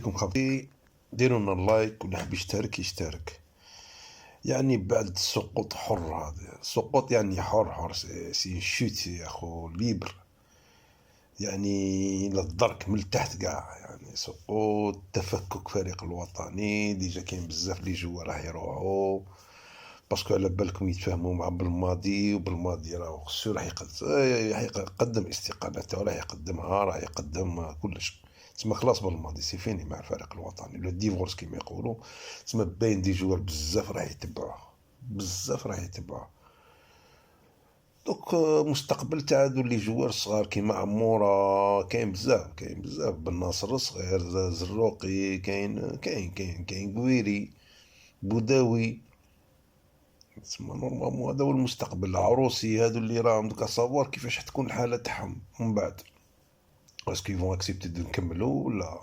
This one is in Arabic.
عليكم خبري. ديروا لنا اللايك واللي حاب يشترك يشترك. يعني بعد السقوط حر، هذا السقوط يعني حر سي شوت يا اخو ليبر. يعني للدرك من التحت كاع، يعني سقوط تفكك فريق الوطني. ديجا كاين بزاف لي جوا راح يروحوا باسكو على بالكم يتفاهموا مع بالماضي، وبالماضي راه خصو راح يقدم استقالته، راح يقدمها، راح يقدم كلش. تسمى خلاص بالماضي سي فيني مع الفريق الوطني، لو ديفورس كيما يقولوا. تسمى باين دي جوار بزاف راح يتبعوه، بزاف راح يتبعوه. دوك مستقبل تاع هادو اللي جوار صغار كيما عمورة، كاين بزاف بن ناصر الصغير، زروقي، كاين قويري، بوداوي. تسمى نورمالمون هذا هو المستقبل. العروسي هادو اللي راهم دوكا صافوار كيفاش تكون الحالة تاعهم من بعد، اسكو يفون اكسبتي نكملوا ولا